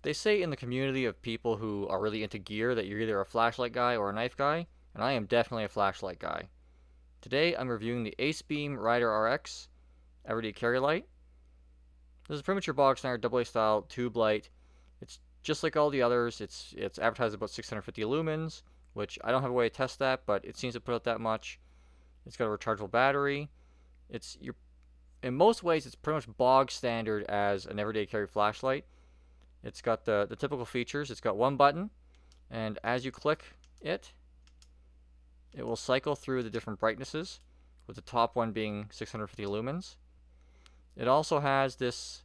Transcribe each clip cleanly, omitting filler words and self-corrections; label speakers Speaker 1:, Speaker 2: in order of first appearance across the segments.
Speaker 1: They say in the community of people who are really into gear that you're either a flashlight guy or a knife guy, and I am definitely a flashlight guy. Today I'm reviewing the Acebeam Rider RX Everyday Carry Light. This is pretty much your bog standard AA style tube light. It's just like all the others. It's advertised about 650 lumens, which I don't have a way to test that, but it seems to put out that much. It's got a rechargeable battery. It's your In most ways it's pretty much bog standard as an everyday carry flashlight. It's got the typical features. It's got one button, and as you click it, it will cycle through the different brightnesses, with the top one being 650 lumens. It also has this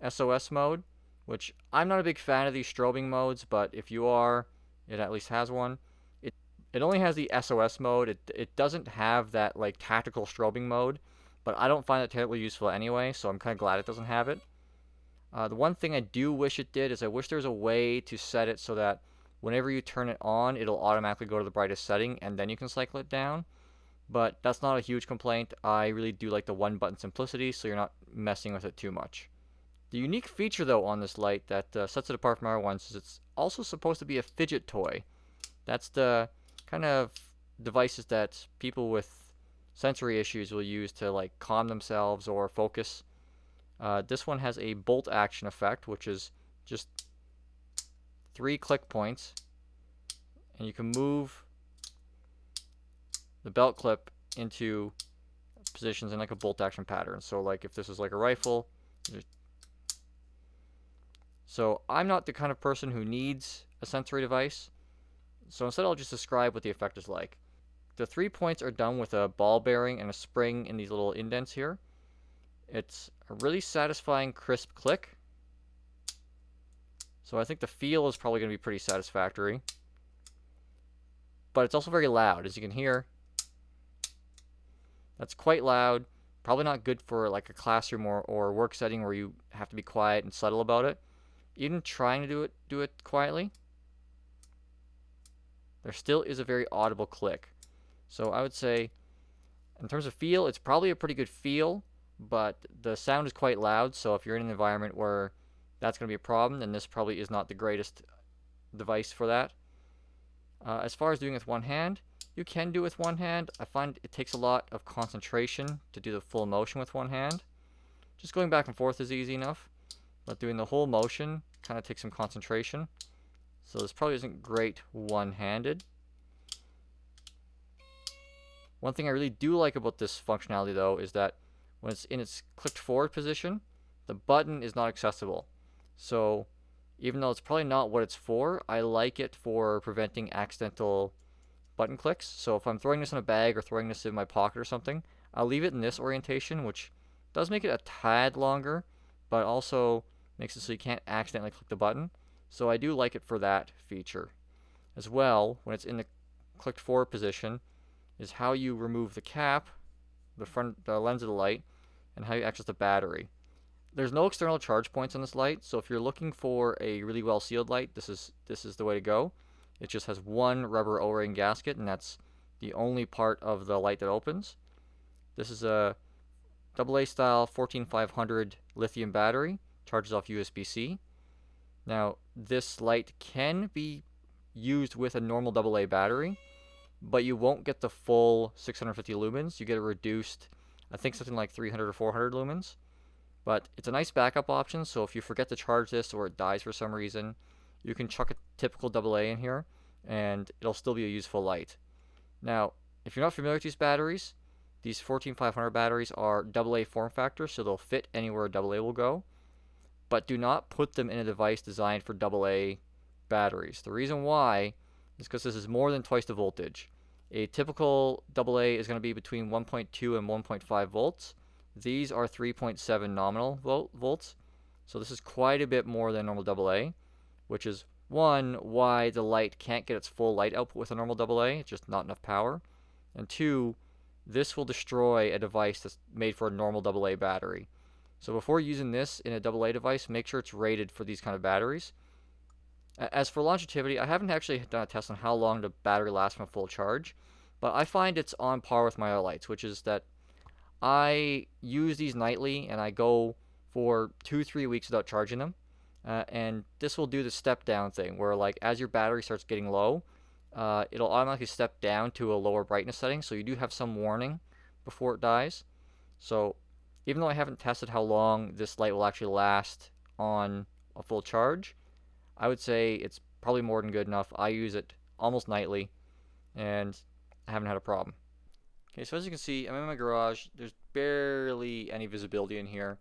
Speaker 1: SOS mode, which I'm not a big fan of these strobing modes, but if you are, it at least has one. It only has the SOS mode. It doesn't have that like tactical strobing mode, but I don't find it terribly useful anyway, so I'm kind of glad it doesn't have it. The one thing I do wish it did is I wish there was a way to set it so that whenever you turn it on, it'll automatically go to the brightest setting and then you can cycle it down. But that's not a huge complaint. I really do like the one button simplicity, so you're not messing with it too much. The unique feature though on this light that sets it apart from other ones is it's also supposed to be a fidget toy. That's the kind of devices that people with sensory issues will use to like calm themselves or focus. This one has a bolt action effect, which is just 3 click points, and you can move the belt clip into positions in like a bolt action pattern. So like if this is like a rifle, so I'm not the kind of person who needs a sensory device. So instead I'll just describe what the effect is like. The 3 points are done with a ball bearing and a spring in these little indents here. It's a really satisfying crisp click. So I think the feel is probably going to be pretty satisfactory. But it's also very loud, as you can hear. That's quite loud. Probably not good for like a classroom or work setting where you have to be quiet and subtle about it. Even trying to do it quietly, there still is a very audible click. So I would say, in terms of feel, it's probably a pretty good feel, but the sound is quite loud, so if you're in an environment where that's going to be a problem, then this probably is not the greatest device for that. As far as doing it with one hand, you can do it with one hand. I find it takes a lot of concentration to do the full motion with one hand. Just going back and forth is easy enough, but doing the whole motion kind of takes some concentration. So this probably isn't great one-handed. One thing I really do like about this functionality though is that when it's in its clicked forward position, the button is not accessible. So even though it's probably not what it's for, I like it for preventing accidental button clicks. So if I'm throwing this in a bag or throwing this in my pocket or something, I'll leave it in this orientation, which does make it a tad longer, but also makes it so you can't accidentally click the button. So I do like it for that feature. As well, when it's in the clicked forward position, is how you remove the cap, the lens of the light, and how you access the battery. There's no external charge points on this light, so if you're looking for a really well sealed light, this is the way to go. It just has one rubber O-ring gasket, and that's the only part of the light that opens. This is a AA style 14500 lithium battery, charges off USB-C. Now, this light can be used with a normal AA battery, but you won't get the full 650 lumens. You get a reduced, I think something like 300 or 400 lumens. But it's a nice backup option, so if you forget to charge this or it dies for some reason, you can chuck a typical AA in here, and it'll still be a useful light. Now, if you're not familiar with these batteries, these 14500 batteries are AA form factor, so they'll fit anywhere AA will go. But do not put them in a device designed for AA batteries. The reason why is because this is more than twice the voltage. A typical AA is going to be between 1.2 and 1.5 volts. These are 3.7 nominal volts. So this is quite a bit more than normal AA, which is one, why the light can't get its full light output with a normal AA. It's just not enough power. And two, this will destroy a device that's made for a normal AA battery. So before using this in a AA device, make sure it's rated for these kind of batteries. As for longevity, I haven't actually done a test on how long the battery lasts from a full charge, but I find it's on par with my other lights, which is that I use these nightly and I go for 2-3 weeks without charging them. and this will do the step down thing where like as your battery starts getting low, it'll automatically step down to a lower brightness setting, so you do have some warning before it dies. So even though I haven't tested how long this light will actually last on a full charge, I would say it's probably more than good enough. I use it almost nightly and I haven't had a problem. Okay, so as you can see, I'm in my garage. There's barely any visibility in here.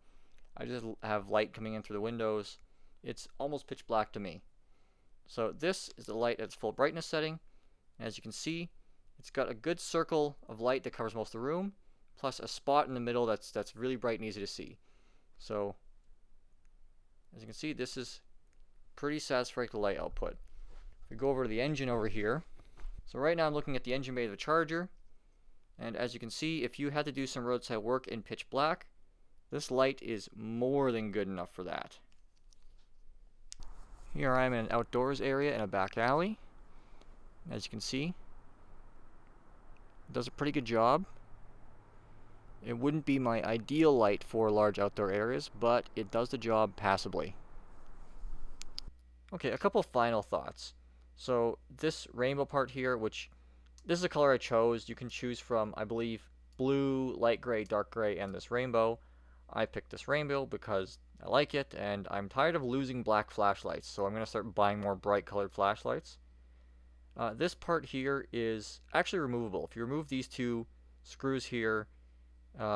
Speaker 1: I just have light coming in through the windows. It's almost pitch black to me. So this is the light at its full brightness setting. As you can see, it's got a good circle of light that covers most of the room, plus a spot in the middle that's really bright and easy to see. So as you can see, this is pretty satisfactory light output. If we go over to the engine over here, so right now I'm looking at the engine bay of the charger, and as you can see, if you had to do some roadside work in pitch black, this light is more than good enough for that. Here I am in an outdoors area in a back alley. As you can see, it does a pretty good job. It wouldn't be my ideal light for large outdoor areas, but it does the job passably. Okay, a couple final thoughts. So this rainbow part here, which this is the color I chose. You can choose from, I believe, blue, light gray, dark gray, and this rainbow. I picked this rainbow because I like it, and I'm tired of losing black flashlights, so I'm going to start buying more bright colored flashlights. This part here is actually removable. If you remove these two screws here,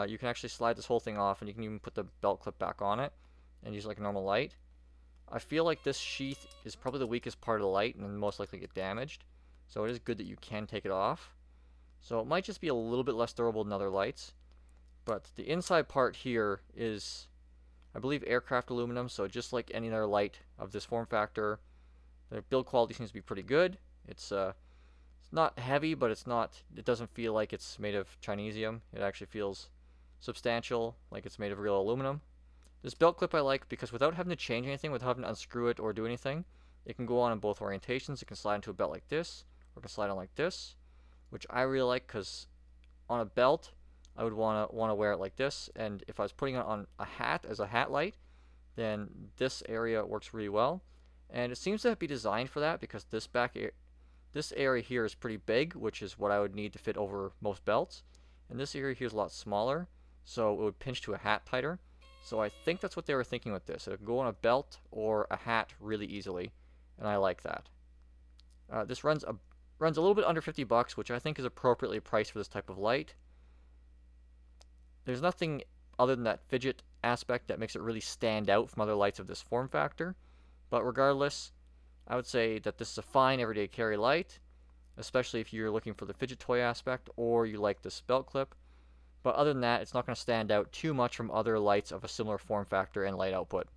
Speaker 1: you can actually slide this whole thing off, and you can even put the belt clip back on it and use it like a normal light. I feel like this sheath is probably the weakest part of the light and most likely get damaged, so it is good that you can take it off. So it might just be a little bit less durable than other lights, but the inside part here is, I believe, aircraft aluminum, so just like any other light of this form factor, the build quality seems to be pretty good. It's not heavy, but it doesn't feel like it's made of Chinesium. It actually feels substantial, like it's made of real aluminum. This belt clip I like because without having to change anything, without having to unscrew it or do anything, it can go on in both orientations. It can slide into a belt like this, or it can slide on like this, which I really like because on a belt, I would want to wear it like this, and if I was putting it on a hat as a hat light, then this area works really well. And it seems to be designed for that because this area here is pretty big, which is what I would need to fit over most belts. And this area here is a lot smaller, so it would pinch to a hat tighter. So I think that's what they were thinking with this. It could go on a belt or a hat really easily, and I like that. This runs a little bit under $50, which I think is appropriately priced for this type of light. There's nothing other than that fidget aspect that makes it really stand out from other lights of this form factor. But regardless, I would say that this is a fine everyday carry light, especially if you're looking for the fidget toy aspect or you like this belt clip. But other than that, it's not going to stand out too much from other lights of a similar form factor and light output.